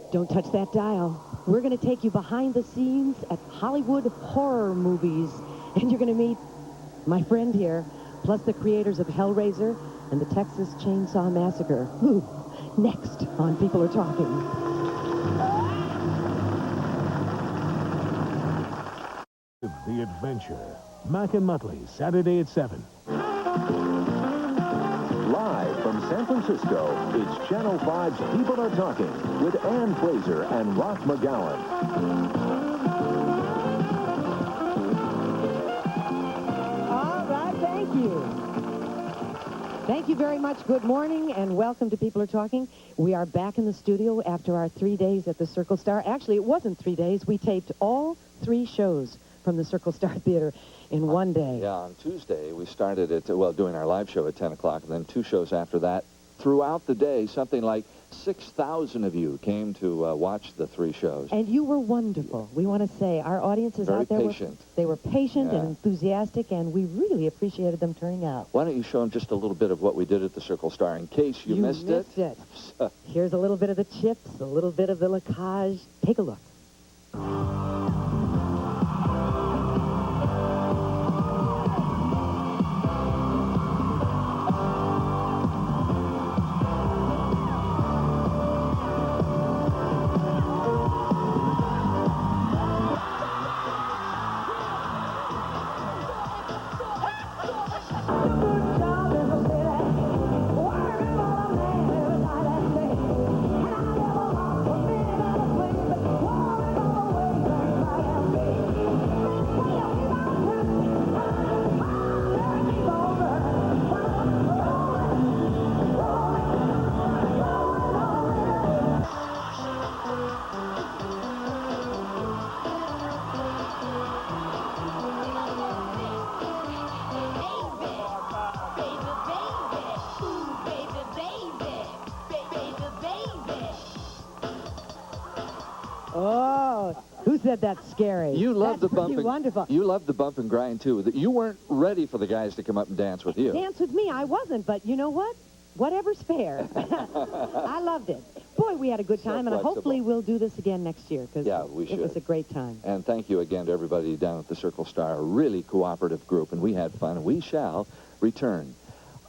Don't touch that dial. We're going to take you behind the scenes at Hollywood horror movies. And you're going to meet my friend here, plus the creators of Hellraiser and the Texas Chainsaw Massacre. Ooh, next on People Are Talking. The Adventure. Mac and Muttley, Saturday at 7. Live from San Francisco, it's Channel 5's People Are Talking with Ann Fraser and Ross McGowan. All right, thank you. Thank you very much. Good morning and welcome to People Are Talking. We are back in the studio after our 3 days at the Circle Star. Actually, it wasn't 3 days. We taped all 3 shows from the Circle Star Theater in one day. Yeah, on Tuesday, we started at, well, doing our live show at 10 o'clock, and then 2 shows after that. Throughout the day, something like 6,000 of you came to watch the 3 shows. And you were wonderful. We want to say our audiences Very out there patient. They were patient Yeah. and enthusiastic, and we really appreciated them turning out. Why don't you show them just a little bit of what we did at the Circle Star in case you missed it? Here's a little bit of the chips, a little bit of the lacage. Take a look. Oh, who said that's scary? You love the bump and wonderful. You love the bump and grind too. You weren't ready for the guys to come up and dance with you. Dance with me, I wasn't, but you know what? Whatever's fair. I loved it. Boy, we had a good time, and hopefully we'll do this again next year, because it was a great time. And thank you again to everybody down at the Circle Star, a really cooperative group, and we had fun, and we shall return.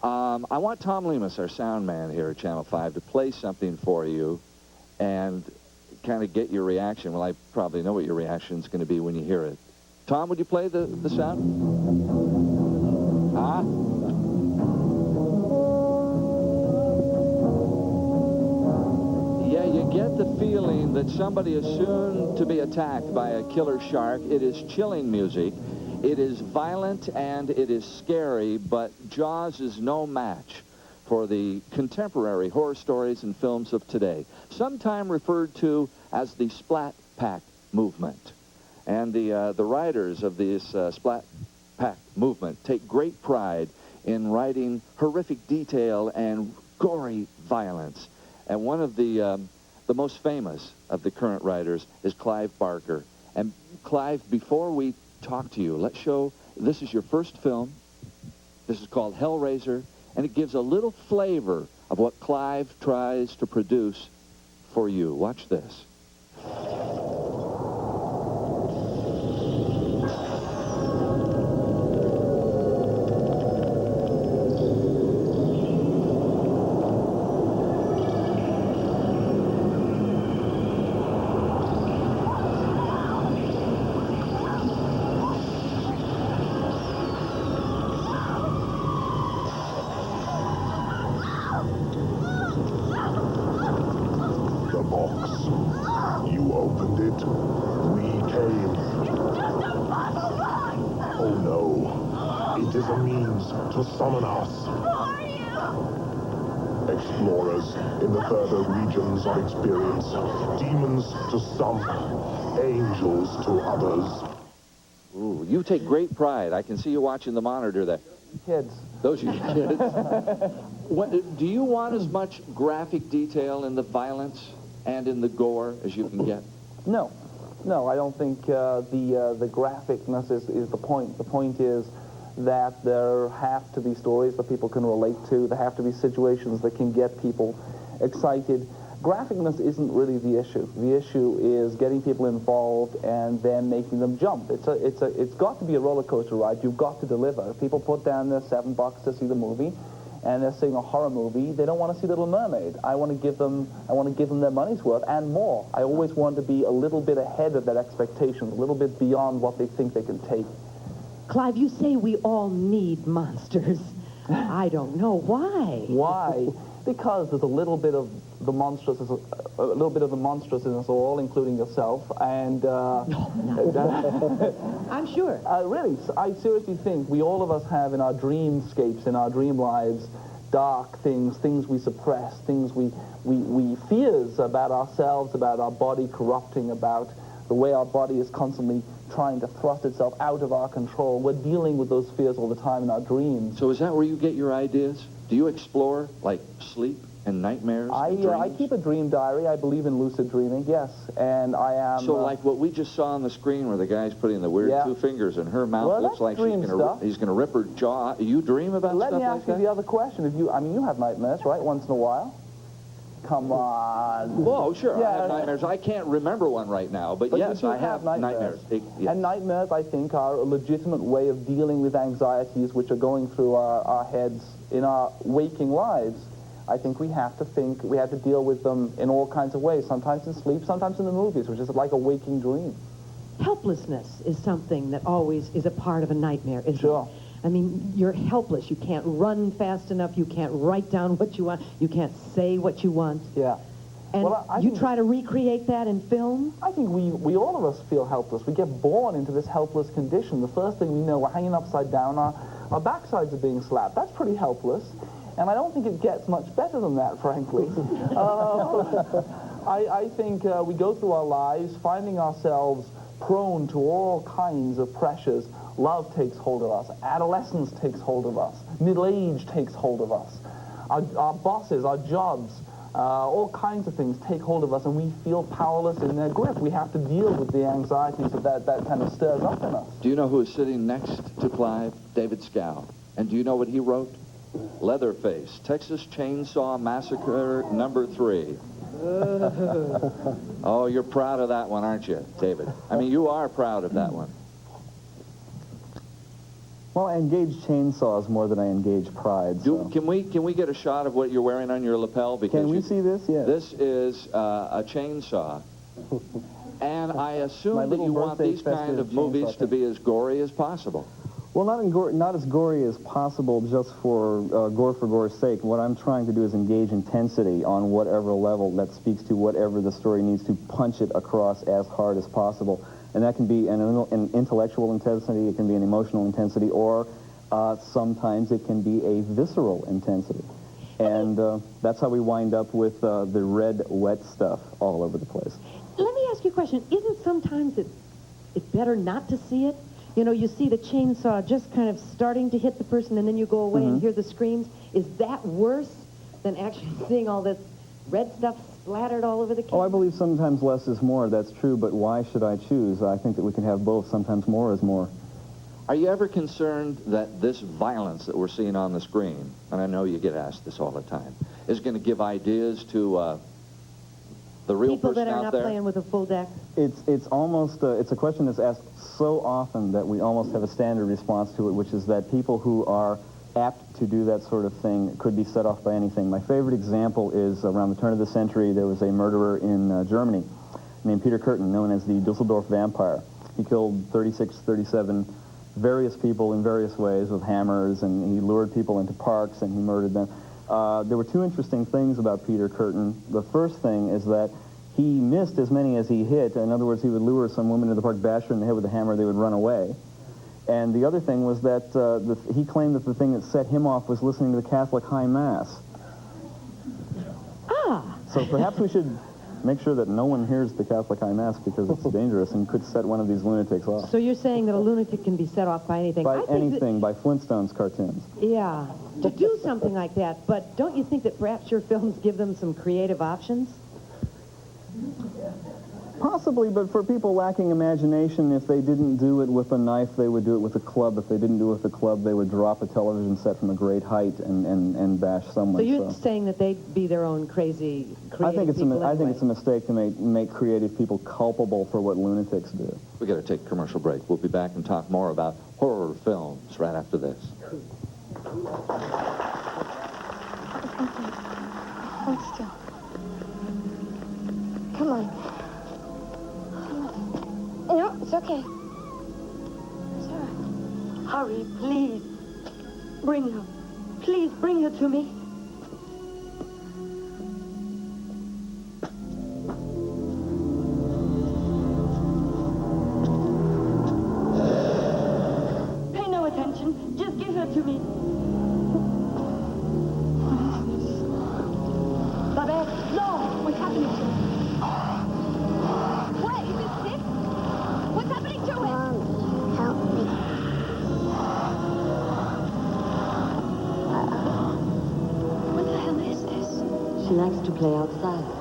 I want Tom Lemus, our sound man here at Channel 5, to play something for you and kind of get your reaction. Well, I probably know what your reaction is going to be when you hear it. Tom, would you play the sound? Huh? Yeah, you get the feeling that somebody is soon to be attacked by a killer shark. It is chilling music. It is violent and it is scary, but Jaws is no match for the contemporary horror stories and films of today, sometime referred to as the Splat Pack movement. And the writers of this Splat Pack movement take great pride in writing horrific detail and gory violence. And one of the most famous of the current writers is Clive Barker. And Clive, before we talk to you, let's show, this is your first film. This is called Hellraiser, and it gives a little flavor of what Clive tries to produce for you. Watch this. To summon us. Explorers in the further regions of experience. Demons to some, angels to others. Ooh, you take great pride. I can see you watching the monitor there. Kids. Those are your kids. Do you want as much graphic detail in the violence and in the gore as you can get? No. No, I don't think the graphicness is the point. The point is that there have to be stories that people can relate to. There have to be situations that can get people excited. Graphicness isn't really the issue. The issue is getting people involved and then making them jump. It's got to be a roller coaster ride. You've got to deliver. If people put down their $7 to see the movie, and they're seeing a horror movie, they don't want to see Little Mermaid. I want to give them their money's worth and more. I always want to be a little bit ahead of their expectations, a little bit beyond what they think they can take. Clive, you say we all need monsters. I don't know why. Why? Because there's a little bit of the monstrous, a little bit of the monstrous in us all, including yourself, and I'm sure. Really, I seriously think we all of us have in our dreamscapes, in our dream lives, dark things we suppress, things we fears about ourselves, about our body corrupting, about the way our body is constantly trying to thrust itself out of our control. We're dealing with those fears all the time in our dreams. So is that where you get your ideas? Do you explore, like, sleep and nightmares and dreams? I keep a dream diary. I believe in lucid dreaming, yes. And I am... So like what we just saw on the screen where the guy's putting the weird two fingers in her mouth, well, looks like he's going to rip her jaw. You dream about Let stuff me like ask you that? the other question. You have nightmares, right, once in a while? Come on. Whoa, sure, Yeah, I have nightmares. I can't remember one right now, but yes, I have nightmares. Yes. And nightmares, I think, are a legitimate way of dealing with anxieties which are going through our heads in our waking lives. I think we have to deal with them in all kinds of ways, sometimes in sleep, sometimes in the movies, which is like a waking dream. Helplessness is something that always is a part of a nightmare, isn't it? I mean, you're helpless. You can't run fast enough. You can't write down what you want. You can't say what you want. Yeah. And you try to recreate that in film? I think we all of us feel helpless. We get born into this helpless condition. The first thing we know, we're hanging upside down. Our backsides are being slapped. That's pretty helpless. And I don't think it gets much better than that, frankly. I think we go through our lives finding ourselves prone to all kinds of pressures. Love takes hold of us. Adolescence takes hold of us. Middle age takes hold of us. Our bosses, our jobs, all kinds of things take hold of us, and we feel powerless in their grip. We have to deal with the anxieties that kind of stirs up in us. Do you know who is sitting next to Clive? David Schow. And do you know what he wrote? Leatherface, Texas Chainsaw Massacre #3. Oh, you're proud of that one, aren't you, David? I mean, you are proud of that one. Well, I engage chainsaws more than I engage pride. Can we get a shot of what you're wearing on your lapel? Because can we see this? Yes. This is a chainsaw. And I assume that you want these kind of movies to be as gory as possible. Well, not as gory as possible just for gore's sake. What I'm trying to do is engage intensity on whatever level that speaks to whatever the story needs to punch it across as hard as possible. And that can be an intellectual intensity, it can be an emotional intensity, or sometimes it can be a visceral intensity. And that's how we wind up with the red, wet stuff all over the place. Let me ask you a question. Isn't sometimes it's better not to see it? You know, you see the chainsaw just kind of starting to hit the person, and then you go away and hear the screams. Is that worse than actually seeing all this red stuff splattered all over the camera? Oh, I believe sometimes less is more. That's true, but why should I choose? I think that we can have both. Sometimes more is more. Are you ever concerned that this violence that we're seeing on the screen, and I know you get asked this all the time, is going to give ideas to the real people person that are out not there? playing with a full deck? It's almost, it's a question that's asked so often that we almost have a standard response to it, which is that people who are apt to do that sort of thing could be set off by anything. My favorite example is around the turn of the century, there was a murderer in Germany named Peter Kürten, known as the Dusseldorf Vampire. He killed 36, 37 various people in various ways with hammers, and he lured people into parks and he murdered them. There were two interesting things about Peter Kürten. The first thing is that he missed as many as he hit. In other words, he would lure some woman into the park, bash her in the head with a hammer, they would run away. And the other thing was that he claimed that the thing that set him off was listening to the Catholic High Mass. Ah! So perhaps we should make sure that no one hears the Catholic High Mass because it's dangerous and could set one of these lunatics off. So you're saying that a lunatic can be set off by anything? By anything, by Flintstones cartoons. Yeah, to do something like that. But don't you think that perhaps your films give them some creative options? Possibly, but for people lacking imagination, if they didn't do it with a knife, they would do it with a club. If they didn't do it with a club, they would drop a television set from a great height and bash someone. So you're saying that they'd be their own crazy creative people I think anyway. it's a mistake to make creative people culpable for what lunatics do. We got to take a commercial break. We'll be back and talk more about horror films right after this. Hold still. Come on. No, it's okay. It's all right. Hurry, please. Bring her. Please bring her to me. Pay no attention. Just give her to me. Babette, no! What's happening to her? What? Is it sick? What's happening to it? Help me. What the hell is this? She likes to play outside.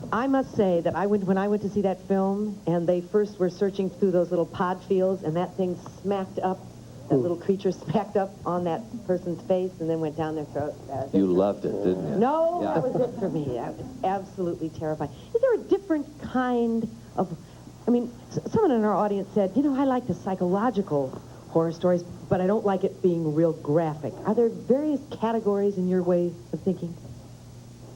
I must say that when I went to see that film, and they first were searching through those little pod fields, and that thing smacked up, that little creature smacked up on that person's face, and then went down their throat. You loved it, didn't you? No, Yeah. that was it for me. That was absolutely terrifying. Is there a different kind of... I mean, someone in our audience said, you know, I like the psychological horror stories, but I don't like it being real graphic. Are there various categories in your way of thinking?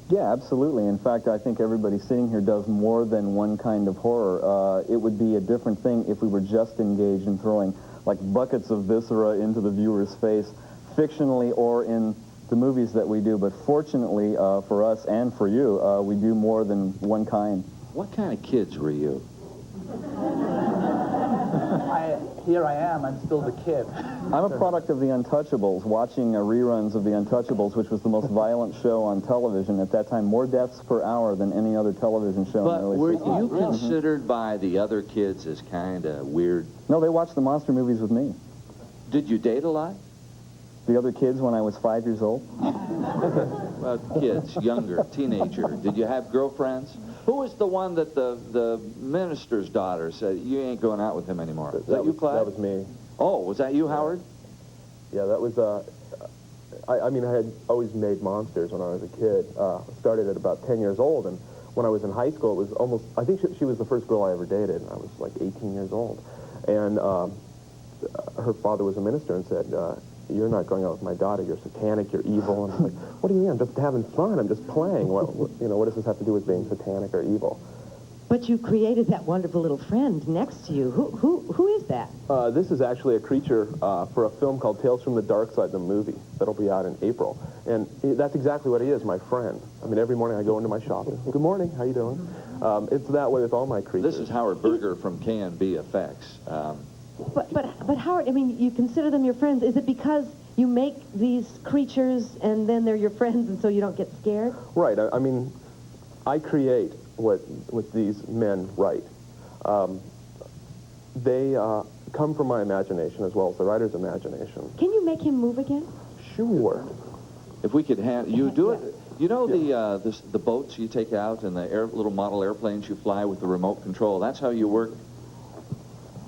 Yeah, absolutely. In fact, I think everybody sitting here does more than one kind of horror. It would be a different thing if we were just engaged in throwing like buckets of viscera into the viewer's face, fictionally or in the movies that we do. But fortunately for us and for you, we do more than one kind. What kind of kids were you? Here I am, I'm still the kid. I'm a product of The Untouchables, watching reruns of The Untouchables, which was the most violent show on television at that time, more deaths per hour than any other television show But in the early were 60s. you considered by the other kids as kind of weird? No, they watched the monster movies with me. Did you date a lot? The other kids when I was 5 years old. Well, kids, younger, teenager. Did you have girlfriends? Who was the one that the minister's daughter said, you ain't going out with him anymore? Was that you, Clive? That was me. Oh, was that you, Howard? Yeah, that was, I mean, I had always made monsters when I was a kid. Started at about 10 years old, and when I was in high school, it was almost, I think she was the first girl I ever dated, and I was like 18 years old. And her father was a minister and said, you're not going out with my daughter, you're satanic, you're evil. And I'm like, what do you mean? I'm just having fun, I'm just playing. What does this have to do with being satanic or evil? But you created that wonderful little friend next to you. Who is that? This is actually a creature for a film called Tales from the Dark Side, the movie, that'll be out in April. And that's exactly what he is, my friend. I mean, every morning I go into my shop, good morning, how you doing? It's that way with all my creatures. This is Howard Berger from K.N.B. Effects. But Howard, I mean, you consider them your friends. Is it because you make these creatures and then they're your friends and so you don't get scared? Right. I mean, I create what these men write. They come from my imagination as well as the writer's imagination. Can you make him move again? Sure. If we could have you do it, you know the boats you take out and the little model airplanes you fly with the remote control. That's how you work.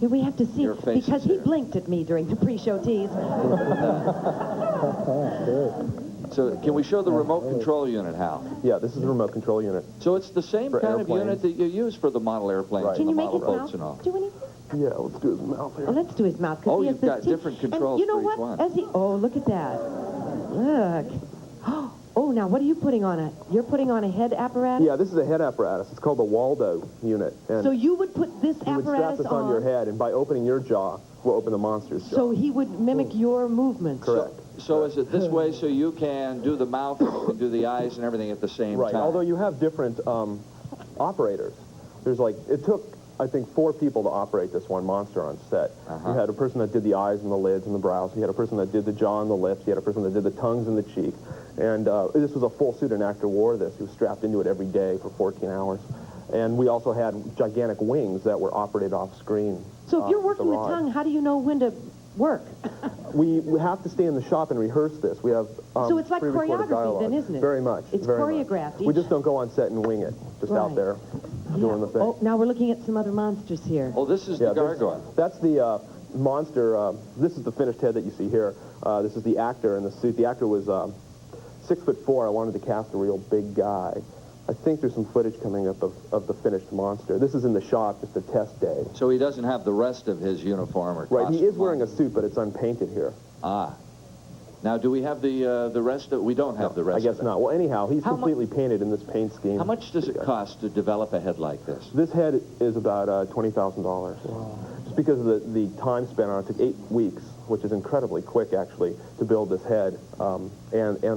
Yeah, we have to see, Your face because is he there. blinked at me during the pre-show tease. So can we show the remote control unit, Hal? Yeah, this is the remote control unit. So it's the same For kind airplanes. of unit that you use for the model airplanes Right. Can and you the make model his boats mouth and all. do anything? Yeah, let's do his mouth here. Oh, let's do his mouth. 'cause Oh, he has you've this got different and controls you know for each what? one. Oh, look at that. Look. Oh, now what are you putting on it? You're putting on a head apparatus? Yeah, this is a head apparatus. It's called the Waldo unit. And so you would put this you would strap apparatus this on your head, and by opening your jaw, we'll open the monster's jaw. So he would mimic your movements. Correct. So is it this way so you can do the mouth, and you can do the eyes and everything at the same Right, time? although you have different operators. There's like, it took, I think, 4 people to operate this one monster on set. You had a person that did the eyes and the lids and the brows. You had a person that did the jaw and the lips. You had a person that did the tongues and the cheek. And this was a full suit. An actor wore this. He was strapped into it every day for 14 hours. And we also had gigantic wings that were operated off screen. So if you're working the tongue, how do you know when to work? We have to stay in the shop and rehearse this. We have so it's like pre-recorded choreography dialogue. then, isn't it? Very much. It's very choreographed. much. We just don't go on set and wing it. Just out there doing the thing. Oh, now we're looking at some other monsters here. Oh, this is the gargoyle. That's the monster. This is the finished head that you see here. This is the actor in the suit. The actor was 6'4". I wanted to cast a real big guy. I think there's some footage coming up of the finished monster. This is in the shop, just a test day. So he doesn't have the rest of his uniform or costume. Right, he is wearing a suit, but it's unpainted here. Ah. Now, do we have the rest of... We don't have the rest I guess of it. not. Well, anyhow, he's completely painted in this paint scheme. How much does it cost to develop a head like this? This head is about $20,000. Wow. Just because of the time spent on it. It took 8 weeks, which is incredibly quick, actually, to build this head and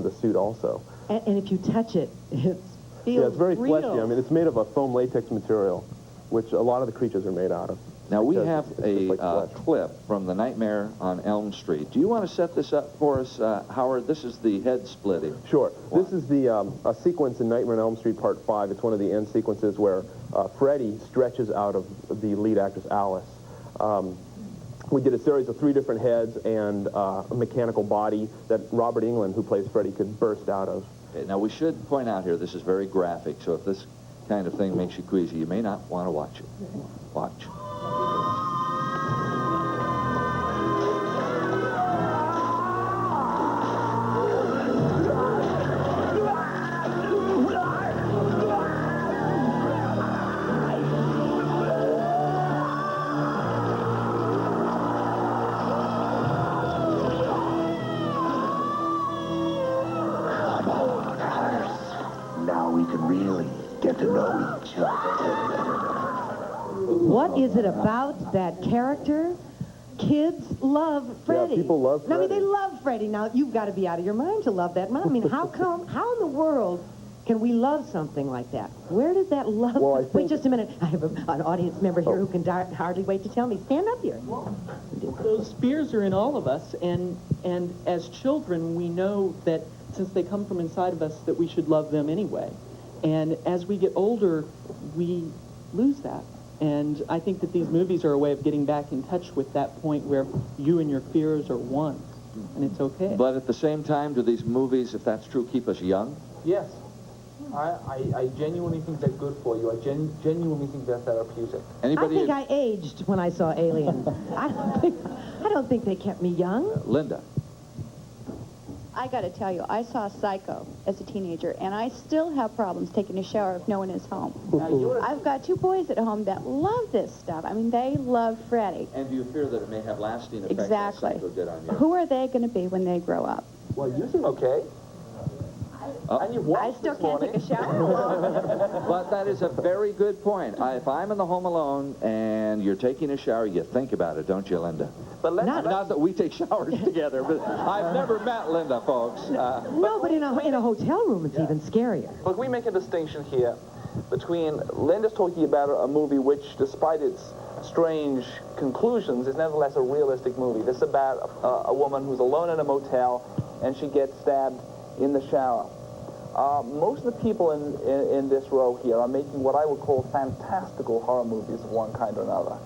the suit also. And if you touch it, it feels Yeah, it's very real. fleshy. I mean, it's made of a foam latex material, which a lot of the creatures are made out of. Now, we have like a clip from The Nightmare on Elm Street. Do you want to set this up for us, Howard? This is the head splitting. Sure. This is the a sequence in Nightmare on Elm Street Part 5. It's one of the end sequences where Freddy stretches out of the lead actress, Alice. We did a series of 3 different heads and a mechanical body that Robert Englund, who plays Freddy, could burst out of. Okay, now, we should point out here, this is very graphic, so if this kind of thing makes you queasy, you may not want to watch it. Watch. Now we can really get to know each other. What is it about that character? Kids love Freddy. Yeah, people love I mean, Freddy. they love Freddy. Now, you've got to be out of your mind to love that. I mean, how in the world can we love something like that? Where did that love... Well, I Wait think- just a minute. I have an audience member here who can hardly wait to tell me. Stand up here. Those fears are in all of us, and as children, we know that since they come from inside of us, that we should love them anyway. And as we get older, we lose that. And I think that these movies are a way of getting back in touch with that point where you and your fears are one, and it's okay. But at the same time, do these movies, if that's true, keep us young? Yes. I genuinely think they're good for you. I genuinely think they're therapeutic. Anybody? I think I aged when I saw Alien. I don't think they kept me young. Linda. I got to tell you, I saw Psycho as a teenager, and I still have problems taking a shower if no one is home. I've got 2 boys at home that love this stuff. I mean, they love Freddy. And do you fear that it may have lasting effects Exactly. as Psycho did on you? Who are they going to be when they grow up? Well, you seem okay. And you've I watched still this can't morning. take a shower. But that is a very good point. If I'm in the home alone and you're taking a shower, you think about it, don't you, Linda? But Not that we take showers together, but I've never met Linda, folks. No, but in a hotel room, it's even scarier. But we make a distinction here between Linda's talking about a movie which, despite its strange conclusions, is nevertheless a realistic movie. This is about a woman who's alone in a motel, and she gets stabbed in the shower. Most of the people in this row here are making what I would call fantastical horror movies of one kind or another.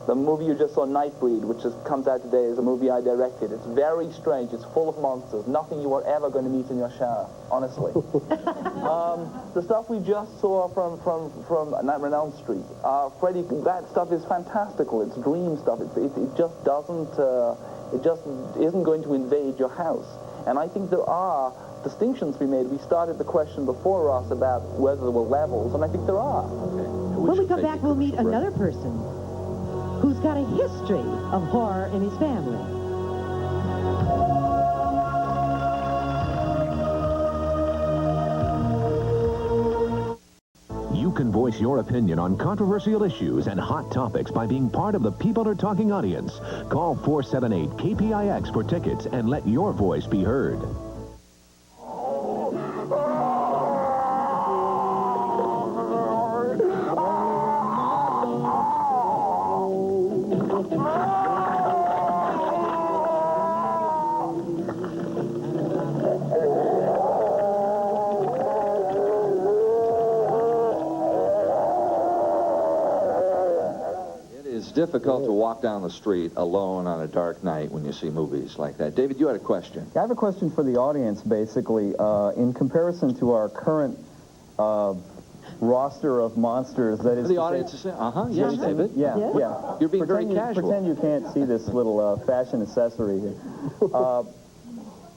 The movie you just saw, Nightbreed, which comes out today, is a movie I directed. It's very strange. It's full of monsters. Nothing you are ever going to meet in your shower, honestly. The stuff we just saw from Nightmare on Elm Street, Freddy, that stuff is fantastical. It's dream stuff. It just doesn't. It just isn't going to invade your house. And I think there are distinctions to be made. We started the question before, Ross, about whether there were levels, and I think there are. Okay. When we come back, we'll meet another person who's got a history of horror in his family. can voice your opinion on controversial issues and hot topics by being part of the People Are Talking audience. Call 478-KPIX for tickets and let your voice be heard. Difficult to walk down the street alone on a dark night when you see movies like that. David, you had a question. I have a question for the audience, basically. In comparison to our current roster of monsters, that is the audience is saying, yes, David. Yeah, Yes. yeah. You're being very casual. Pretend you can't see this little fashion accessory here.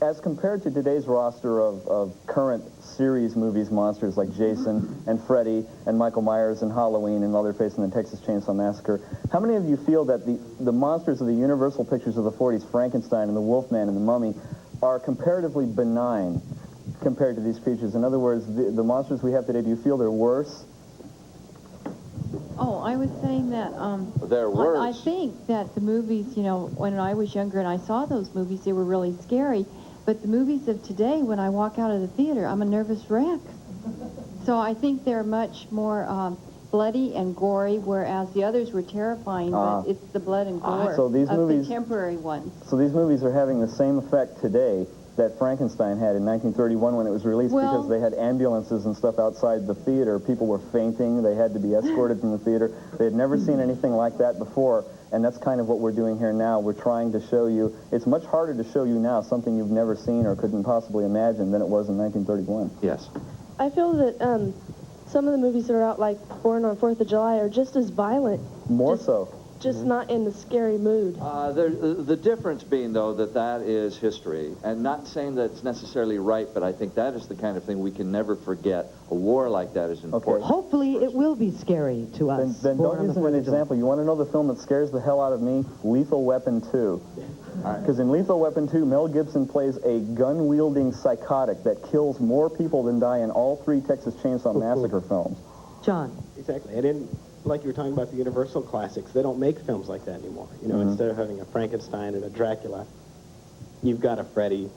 As compared to today's roster of current series movies monsters like Jason and Freddy and Michael Myers and Halloween and Leatherface and the Texas Chainsaw Massacre, how many of you feel that the monsters of the Universal pictures of the 40s, Frankenstein and the Wolfman and the Mummy, are comparatively benign compared to these creatures? In other words, the monsters we have today, do you feel they're worse? Oh, I was saying that, they're worse. I think that the movies, you know, when I was younger and I saw those movies, they were really scary. But the movies of today, when I walk out of the theater, I'm a nervous wreck. So I think they're much more bloody and gory, whereas the others were terrifying, but it's the blood and gore So these of movies, the temporary ones. So these movies are having the same effect today that Frankenstein had in 1931 when it was released, because they had ambulances and stuff outside the theater. People were fainting. They had to be escorted from the theater. They had never seen anything like that before, and that's kind of what we're doing here now. We're trying to show you, it's much harder to show you now something you've never seen or couldn't possibly imagine than it was in 1931. Yes. I feel that some of the movies that are out, like Born on 4th of July, are just as violent. More so. Just not in the scary mood. The difference being, though, that is history. And not saying that it's necessarily right, but I think that is the kind of thing we can never forget. A war like that is important. Hopefully it will be scary to us. Then don't use it as an example. You want to know the film that scares the hell out of me? Lethal Weapon 2. Because in Lethal Weapon 2, Mel Gibson plays a gun-wielding psychotic that kills more people than die in all 3 Texas Chainsaw Massacre films. John. Exactly. And like you were talking about the Universal classics, they don't make films like that anymore. You know, instead of having a Frankenstein and a Dracula, you've got a Freddy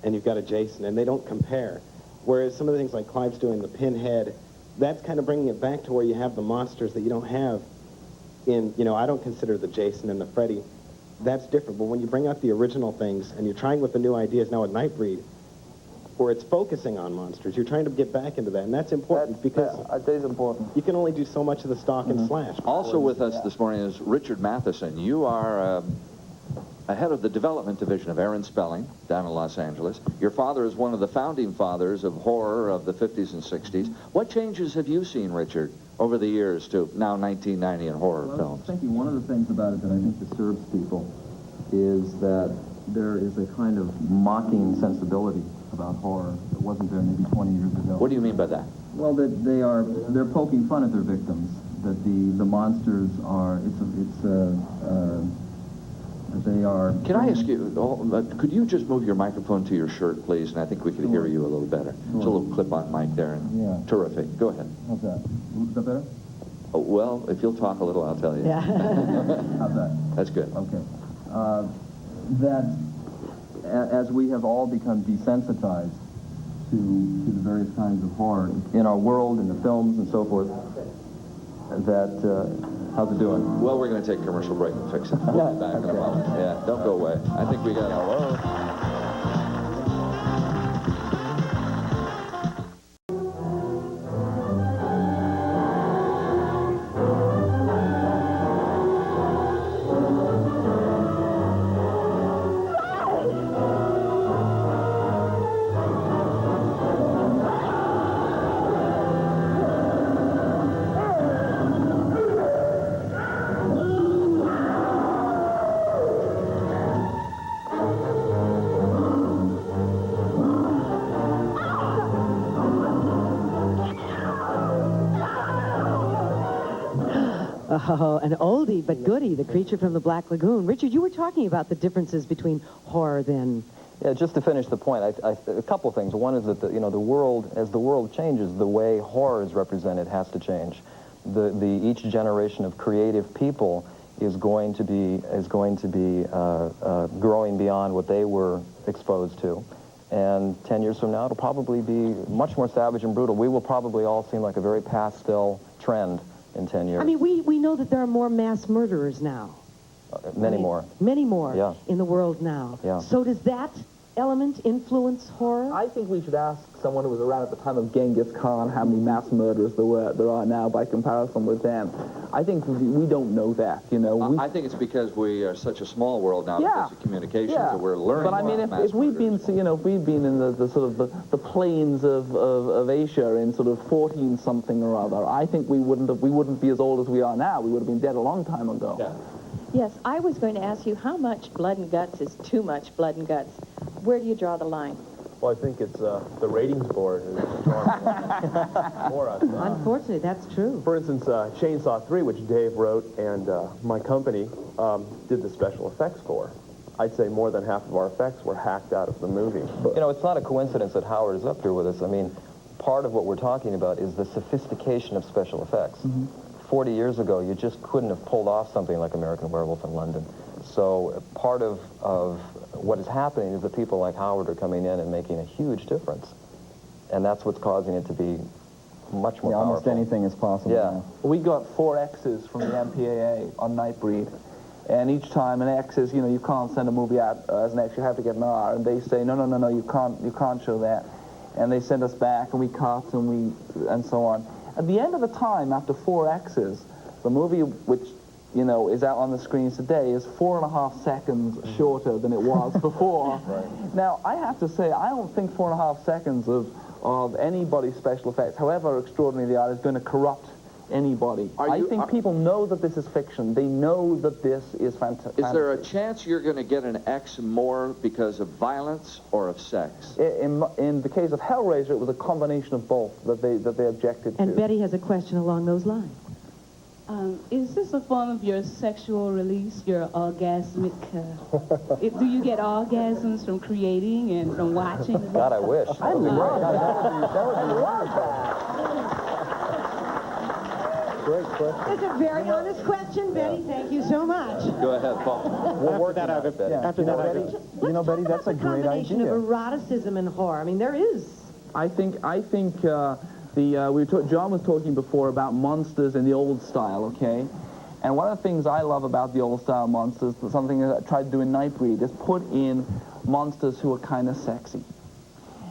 and you've got a Jason, and they don't compare. Whereas some of the things like Clive's doing, the Pinhead, that's kind of bringing it back to where you have the monsters that you don't have in, you know, I don't consider the Jason and the Freddy. That's different. But when you bring out the original things and you're trying with the new ideas now at Nightbreed, where it's focusing on monsters, you're trying to get back into that, and that's important because that is important. You can only do so much of the stock and slash. Also with us this morning is Richard Matheson. You are head of the development division of Aaron Spelling down in Los Angeles. Your father is one of the founding fathers of horror of the 50s and 60s. What changes have you seen, Richard, over the years to now 1990 in horror films? I was thinking one of the things about it that I think disturbs people is that there is a kind of mocking sensibility about horror that wasn't there maybe 20 years ago. What do you mean by that? Well, that they're poking fun at their victims. That the monsters are they are. Can I ask you? Could you just move your microphone to your shirt, please? And I think we could hear you a little better. There's a little clip-on mic there. And terrific. Go ahead. How's that? Is that better? Oh, well, if you'll talk a little, I'll tell you. Yeah. How's that? That's good. Okay. That as we have all become desensitized to the various kinds of horror in our world, in the films and so forth, that, how's it doing? Well, we're going to take a commercial break and fix it. We'll be back in a moment. Yeah, don't go away. I think we got hello. Oh, an oldie but goodie, The Creature from the Black Lagoon. Richard, you were talking about the differences between horror then Yeah, just to finish the point, a couple of things. One is that the world, as the world changes, the way horror is represented has to change. Each generation of creative people is going to be growing beyond what they were exposed to. And 10 years from now, it'll probably be much more savage and brutal. We will probably all seem like a very pastel trend in 10 years. I mean, we know that there are more mass murderers now. Many more. Many more Yeah. in the world now. Yeah. So does that element influence horror? I think we should ask someone who was around at the time of Genghis Khan how many mass murderers there are now by comparison with them. I think we don't know that, you know. I think it's because we are such a small world now because of communications that we're learning. But I mean, if we'd been, if we'd been in the sort of the plains of Asia in sort of 14 something or other, I think we wouldn't be as old as we are now. We would have been dead a long time ago. Yeah. Yes, I was going to ask you how much blood and guts is too much blood and guts. Where do you draw the line? Well, I think it's the ratings board is drawing more on. Unfortunately, that's true. For instance, Chainsaw 3, which Dave wrote, and my company did the special effects for. I'd say more than half of our effects were hacked out of the movie. You know, it's not a coincidence that Howard is up here with us. I mean, part of what we're talking about is the sophistication of special effects. 40 years ago, you just couldn't have pulled off something like American Werewolf in London. So part of what is happening is that people like Howard are coming in and making a huge difference. And that's what's causing it to be much more powerful. Almost anything is possible. Yeah. Now. We got 4 X's from the MPAA on Nightbreed. And each time an X is, you can't send a movie out as an X, you have to get an R. And they say, no, you can't show that. And they send us back, and we cut, and so on. At the end of the time, after 4 X's, the movie, which, is out on the screens today, is 4.5 seconds shorter than it was before. Right. Now, I have to say, I don't think 4.5 seconds of anybody's special effects, however extraordinary they are, is going to corrupt anybody. I think people know that this is fiction. They know that this is fantastic. Is there a chance you're going to get an X more because of violence or of sex? In the case of Hellraiser, it was a combination of both that they objected to. And Betty has a question along those lines. Is this a form of your sexual release, your orgasmic? Do you get orgasms from creating and from watching? God, I wish. I love that. Great question. It's a very honest question, Betty. Thank you so much. Go ahead, Paul. We'll work that out, Betty. After that, Betty, that's a great idea. Of eroticism and horror. I mean, there is. I think John was talking before about monsters in the old style, okay? And one of the things I love about the old style monsters, something that I tried to do in Nightbreed, is put in monsters who are kind of sexy.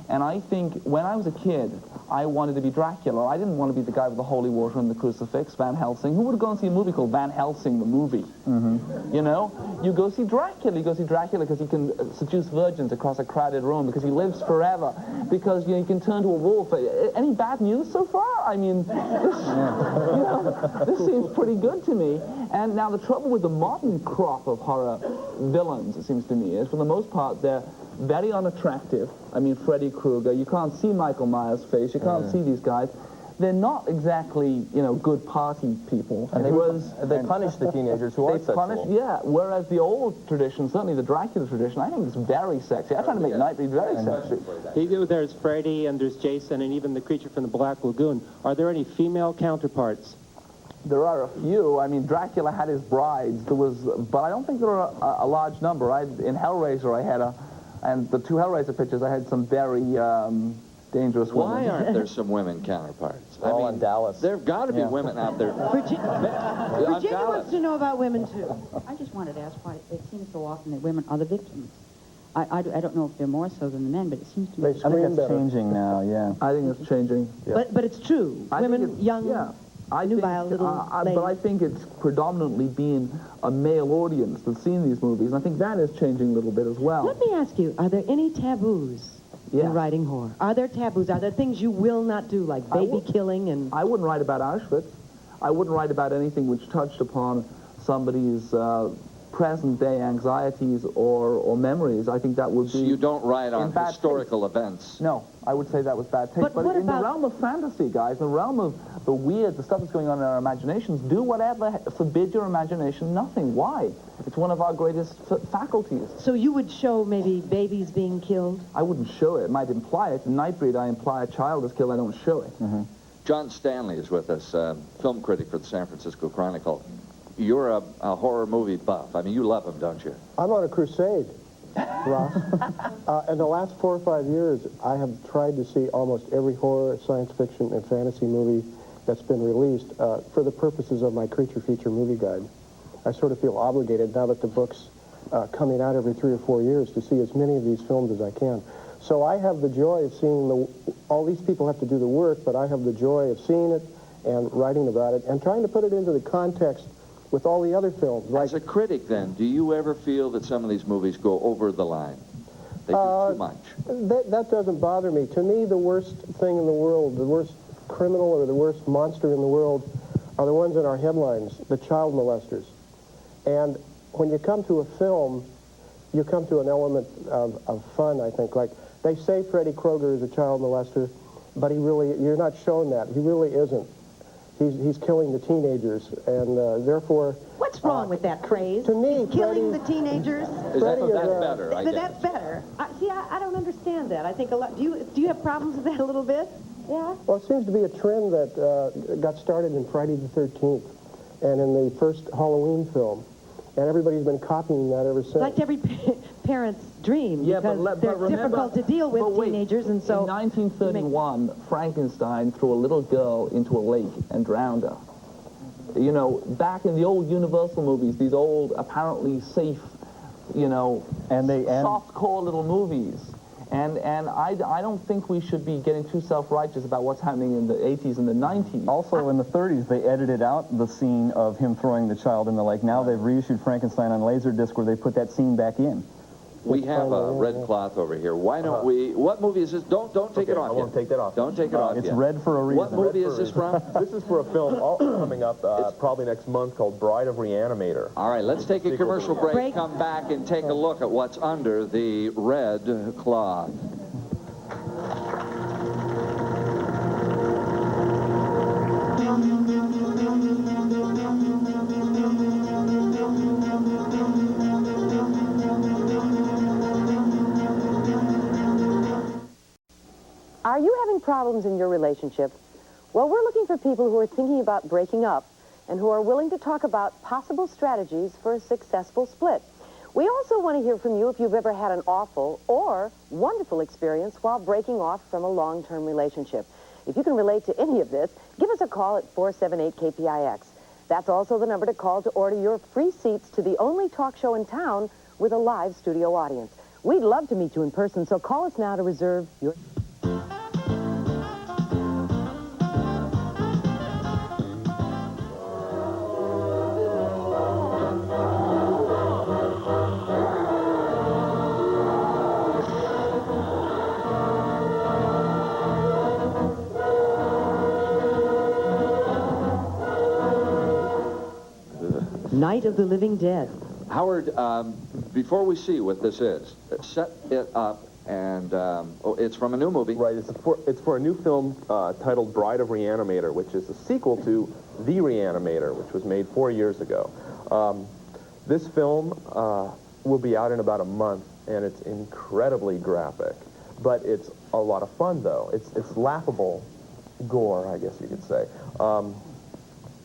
And I think when I was a kid, I wanted to be Dracula. I didn't want to be the guy with the holy water and the crucifix, Van Helsing. Who would have gone to see a movie called Van Helsing, the movie? You go see Dracula. You go see Dracula because he can seduce virgins across a crowded room, because he lives forever, because he can turn to a wolf. Any bad news so far? I mean, this seems pretty good to me. And now the trouble with the modern crop of horror villains, it seems to me, is for the most part they're very unattractive. I mean, Freddy Krueger. You can't see Michael Myers' face. You can't see these guys. They're not exactly, good party people. And they punish the teenagers who are sexual. Yeah, whereas the old tradition, certainly the Dracula tradition, I think it's very sexy. I try to make Nightbreed very sexy. There's Freddy, and there's Jason, and even the creature from the Black Lagoon. Are there any female counterparts? There are a few. I mean, Dracula had his brides. But I don't think there are a large number. In Hellraiser, and the 2 Hellraiser pictures, I had some very dangerous women. Why aren't there some women counterparts? All in Dallas. There've got to be women out there. Virginia wants to know about women, too. I just wanted to ask why it seems so often that women are the victims. I don't know if they're more so than the men, but it seems to me... I think it's changing now, yeah. I think it's changing. Yeah. But it's true. Women, young... Yeah. But I think it's predominantly being a male audience that's seen these movies, and I think that is changing a little bit as well. Let me ask you, are there any taboos in writing horror? Are there taboos? Are there things you will not do, like baby killing and... I wouldn't write about Auschwitz. I wouldn't write about anything which touched upon somebody's present-day anxieties or memories, I think that would be... So you don't write on historical events? No, I would say that was bad taste. But in the realm of fantasy, guys, the realm of the weird, the stuff that's going on in our imaginations, do whatever, forbid your imagination nothing. Why? It's one of our greatest faculties. So you would show maybe babies being killed? I wouldn't show it. I might imply it. In Nightbreed, I imply a child is killed. I don't show it. Mm-hmm. John Stanley is with us, film critic for the San Francisco Chronicle. You're a horror movie buff. I mean, you love them, don't you? I'm on a crusade, Ross. In the last 4 or 5 years, I have tried to see almost every horror, science fiction, and fantasy movie that's been released for the purposes of my creature feature movie guide. I sort of feel obligated, now that the book's coming out every 3 or 4 years, to see as many of these films as I can. So I have the joy of seeing all these people have to do the work, but I have the joy of seeing it and writing about it and trying to put it into the context with all the other films. Like, as a critic, then, do you ever feel that some of these movies go over the line? They do too much? That doesn't bother me. To me, the worst thing in the world, the worst criminal or the worst monster in the world are the ones in our headlines, the child molesters. And when you come to a film, you come to an element of fun, I think. Like, they say Freddy Krueger is a child molester, but you're not shown that. He really isn't. He's killing the teenagers, and therefore... What's wrong with that craze? To me, killing the teenagers? That's better, I guess. That's better. See, I don't understand that. I think a lot... Do you have problems with that a little bit? Yeah? Well, it seems to be a trend that got started in Friday the 13th and in the first Halloween film. And everybody's been copying that ever since. Like every parent's dream, yeah, because they're difficult to deal with, teenagers, and so... In 1931, Frankenstein threw a little girl into a lake and drowned her. You know, back in the old Universal movies, these old, apparently safe, you know, soft-core little movies. And I don't think we should be getting too self-righteous about what's happening in the 80s and the 90s. Also, in the 30s, they edited out the scene of him throwing the child in the lake. Now they've reissued Frankenstein on Laserdisc where they put that scene back in. We have a red cloth over here. Why don't we... What movie is this? Don't take it off I won't take that off. Don't take it off It's yet. red for a reason. What movie is this from? This is for a film coming up probably next month called Bride of Reanimator. All right, let's take a commercial break, come back, and take a look at what's under the red cloth. Are you having problems in your relationship? Well, we're looking for people who are thinking about breaking up and who are willing to talk about possible strategies for a successful split. We also want to hear from you if you've ever had an awful or wonderful experience while breaking off from a long-term relationship. If you can relate to any of this, give us a call at 478-KPIX. That's also the number to call to order your free seats to the only talk show in town with a live studio audience. We'd love to meet you in person, so call us now to reserve your... Night of the Living Dead. Howard, before we see what this is, set it up, and it's from a new movie. Right, it's for a new film titled Bride of Reanimator, which is a sequel to The Reanimator, which was made 4 years ago. This film will be out in about a month, and it's incredibly graphic. But it's a lot of fun, though. It's laughable gore, I guess you could say.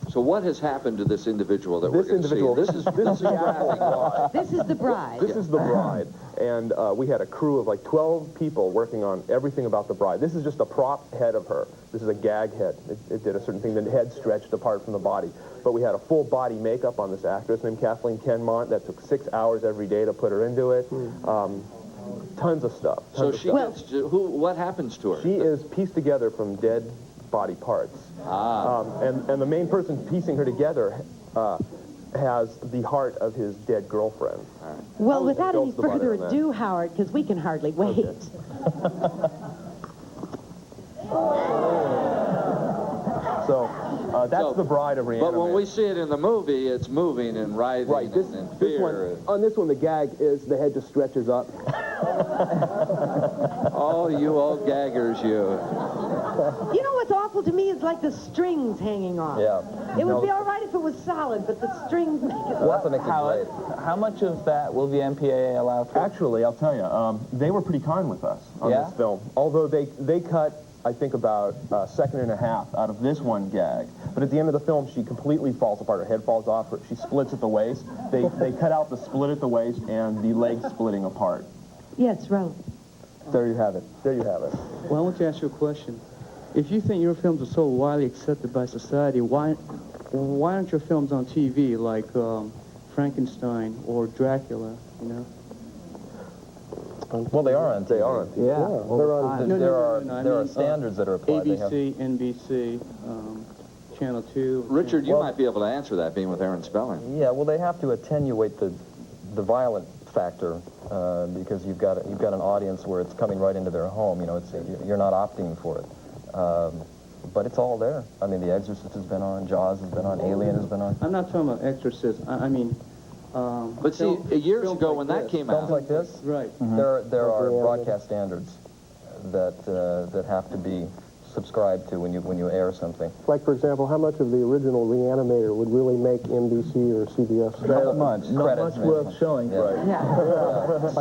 So what has happened to this individual that we're going to see? This is graphic. This is the bride. This is the bride. And we had a crew of like 12 people working on everything about the bride. This is just a prop head of her. This is a gag head. It did a certain thing. The head stretched apart from the body. But we had a full body makeup on this actress named Kathleen Kenmont that took 6 hours every day to put her into it. Tons of stuff. What happens to her? She is pieced together from dead body parts. And the main person piecing her together has the heart of his dead girlfriend. Well, without any further ado, Howard, because we can hardly wait. Okay. So That's the bride of reanimator. But when we see it in the movie, it's moving and writhing and fear. On this one, the gag is the head just stretches up. Oh, you old gaggers, you. You know what's awful to me is like the strings hanging off. Yeah. It would be all right if it was solid, but the strings make it... How much of that will the MPAA allow for? Actually, I'll tell you, they were pretty kind with us on this film. Although they cut, I think, about a second and a half out of this one gag. But at the end of the film, she completely falls apart. Her head falls off. She splits at the waist. They cut out the split at the waist and the leg splitting apart. Yes, Ron. There you have it. There you have it. Well, I want to ask you a question. If you think your films are so widely accepted by society, why aren't your films on TV like Frankenstein or Dracula, you know? Well, they are on TV. They are on TV. Yeah. There are standards that are applied. ABC, NBC, Channel 2. Richard, you might be able to answer that, being with Aaron Spelling. Yeah, well, they have to attenuate the violent factor because you've got an audience where it's coming right into their home. You know, you're not opting for it. But it's all there. I mean, The Exorcist has been on, Jaws has been on, Alien has been on. I'm not talking about Exorcist. I mean... but see, years ago when that came out... Films like this? Right. There are broadcast standards that have to be subscribed to when you air something. Like, for example, how much of the original Reanimator would really make NBC or CBS? Not much. Not much worth showing. Right. Yeah.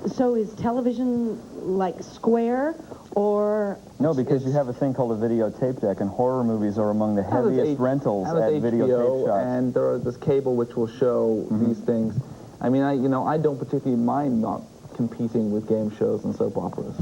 So is television like square or... No, because you have a thing called a videotape deck, and horror movies are among the heaviest rentals at videotape shops. And there's cable which will show these things. I mean, I don't particularly mind not competing with game shows and soap operas.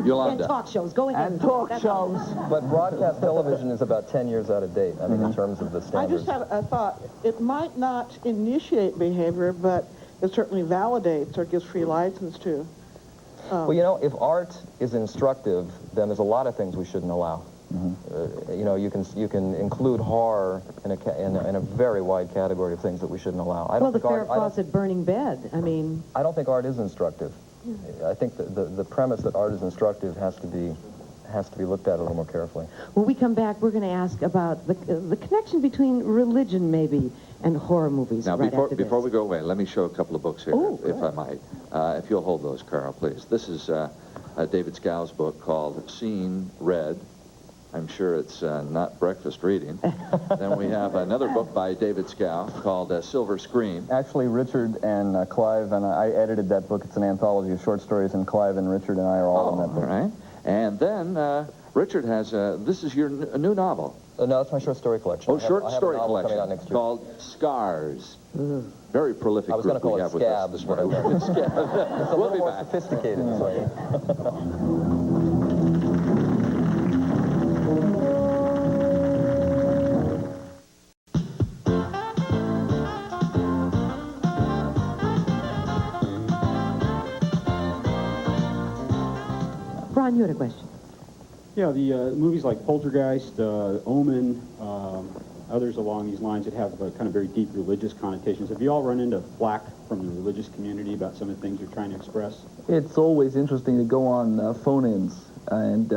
And talk shows. Go ahead. And talk shows. But broadcast television is about 10 years out of date, I mean, in terms of the I standards. just had a thought. It might not initiate behavior, but it certainly validates or gives free license to. Well, you know, if art is instructive, then there's a lot of things we shouldn't allow. You know, you can include horror in a very wide category of things that we shouldn't allow. I don't the think Farrah Fawcett burning bed. I mean... I don't think art is instructive. I think the premise that art is instructive has to be looked at a little more carefully. When we come back, we're going to ask about the connection between religion, maybe, and horror movies. Now, right before we go away, let me show a couple of books here, if I might. If you'll hold those, Carl, please. This is David Schow's book called Seeing Red. I'm sure it's not breakfast reading. Then we have another book by David Schow called Silver Scream. Actually, Richard and Clive and I edited that book. It's an anthology of short stories, and Clive and Richard and I are all in that book. All right. And then Richard has, this is your new novel. No, that's my short story collection. Oh, short story collection coming out next year. called Scars. Very prolific I was going to call we it have with us Scabs, this but I morning. won't. It's a We'll little be more back. sophisticated. Ron, you had a question. Yeah, the movies like Poltergeist, Omen, others along these lines that have kind of very deep religious connotations. Have you all run into flack from the religious community about some of the things you're trying to express? It's always interesting to go on phone-ins. And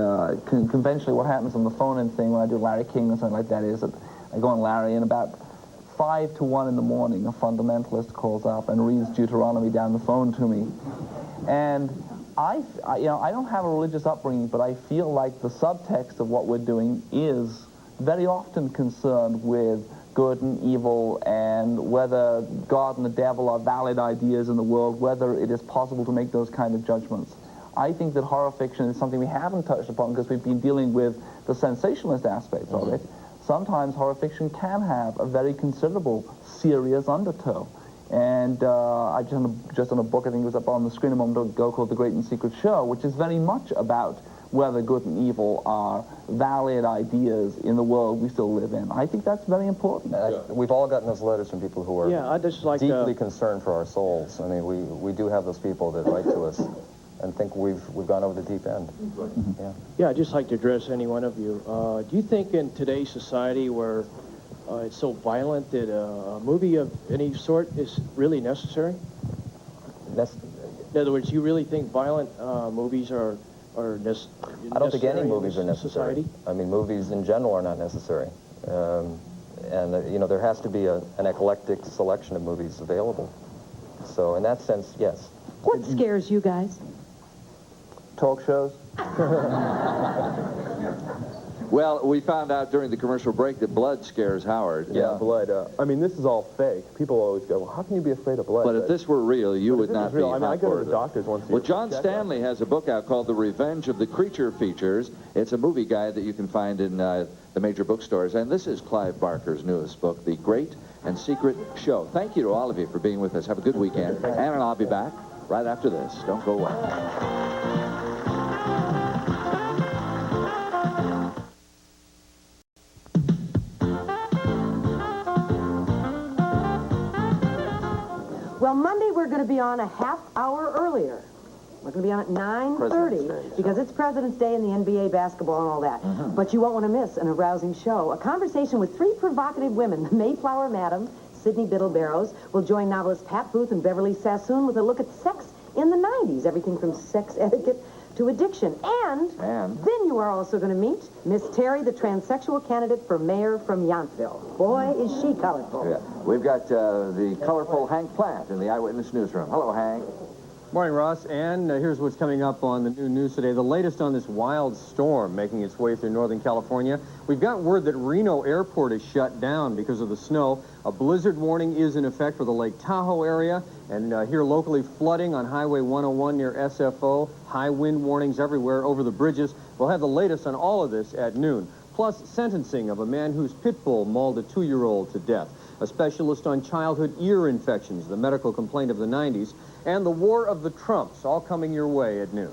conventionally what happens on the phone-in thing when I do Larry King or something like that is that I go on Larry and about 5 to 1 in the morning, a fundamentalist calls up and reads Deuteronomy down the phone to me. And I don't have a religious upbringing, but I feel like the subtext of what we're doing is very often concerned with good and evil and whether God and the devil are valid ideas in the world, whether it is possible to make those kind of judgments. I think that horror fiction is something we haven't touched upon because we've been dealing with the sensationalist aspects of it. Sometimes horror fiction can have a very considerable serious undertow. And I just done a book, I think it was up on the screen a moment ago, called The Great and Secret Show, which is very much about whether good and evil are valid ideas in the world we still live in. I think that's very important. We've all gotten those letters from people who are deeply concerned for our souls. I mean, we do have those people that write to us and think we've gone over the deep end. Yeah, I'd just like to address any one of you. Do you think in today's society where it's so violent that a movie of any sort is really necessary? In other words, you really think violent movies are necessary? I don't think any movies are necessary. Society? I mean, movies in general are not necessary. You know, there has to be an eclectic selection of movies available. So in that sense, yes. What scares you guys? Talk shows? Well, we found out during the commercial break that blood scares Howard. Yeah, blood. I mean, this is all fake. People always go, well, how can you be afraid of blood? But if this were real, you would not be. I mean, I go to the doctors once a year. Well, John Stanley has a book out called The Revenge of the Creature Features. It's a movie guide that you can find in the major bookstores. And this is Clive Barker's newest book, The Great and Secret Show. Thank you to all of you for being with us. Have a good weekend. Ann and I'll be back right after this. Don't go away. Well, Monday we're going to be on a half hour earlier. We're going to be on at 9:30 because it's President's Day and the NBA basketball and all that. But you won't want to miss an arousing show. A conversation with three provocative women, the Mayflower Madam, Sydney Biddle Barrows, will join novelist Pat Booth and Beverly Sassoon with a look at sex in the 90s, everything from sex etiquette to addiction. And then you are also going to meet Miss Terry, the transsexual candidate for mayor from Yountville. Boy, is she colorful. Yeah. We've got the colorful Hank Platt in the Eyewitness Newsroom. Hello, Hank. Morning, Ross. And here's what's coming up on the new news today. The latest on this wild storm making its way through Northern California. We've got word that Reno Airport is shut down because of the snow. A blizzard warning is in effect for the Lake Tahoe area. And here locally, flooding on Highway 101 near SFO. High wind warnings everywhere over the bridges. We'll have the latest on all of this at noon. Plus, sentencing of a man whose pit bull mauled a 2-year-old to death. A specialist on childhood ear infections, the medical complaint of the 90s. And the War of the Trumps, all coming your way at noon.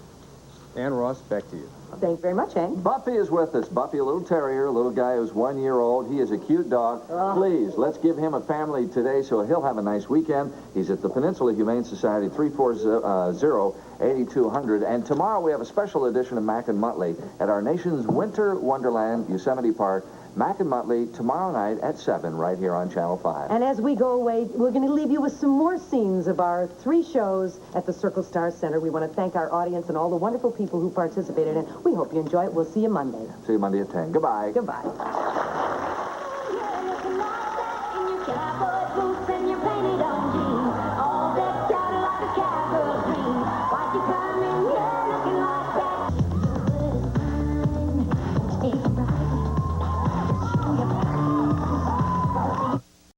And Ross, back to you. Thank you very much, Hank. Buffy is with us. Buffy, a little terrier, a little guy who's 1 year old. He is a cute dog. Please, let's give him a family today so he'll have a nice weekend. He's at the Peninsula Humane Society, 340-8200. And tomorrow we have a special edition of Mack and Muttley at our nation's winter wonderland, Yosemite Park. Mack and Muttley tomorrow night at 7 right here on Channel 5. And as we go away, we're going to leave you with some more scenes of our 3 shows at the Circle Star Center. We want to thank our audience and all the wonderful people who participated in it. We hope you enjoy it. We'll see you Monday. See you Monday at 10. Goodbye. Goodbye.